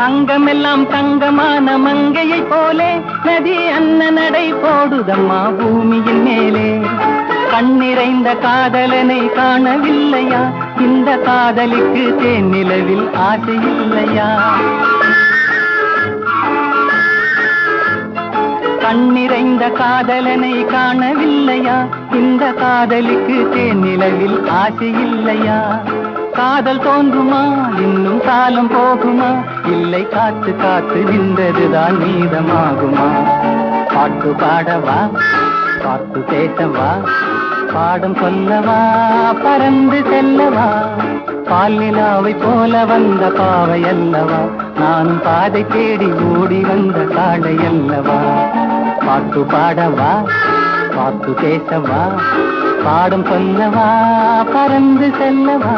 அங்கமெல்லாம் தங்கமான மங்கையை போலே நதி அன்ன நடை போடுதம்மா பூமியின் மேலே. கண்ணிறைந்த காதலனை காணவில்லையா? இந்த காதலிக்கு தேனிலவில் ஆசை இல்லையா? கண்ணிறைந்த காதலனை காணவில்லையா? இந்த காதலிக்கு தேனிலவில் ஆசை இல்லையா? காதல் தோன்றுமா? இன்னும் காலம் போகுமா? இல்லை, காத்து காத்து நின்றதுதான் மீதமாகுமா? பாட்டு பாடவா? பாட்டு பேசவா? பாடம் சொல்லவா? பறந்து செல்லவா? பால் நிலாவை போல வந்த பாவை அல்லவா? நானும் பாதை தேடி ஓடி வந்த காளை அல்லவா? பாட்டு பாடவா? பாட்டு பேசவா? பாடம் சொல்லவா? பறந்து செல்லவா?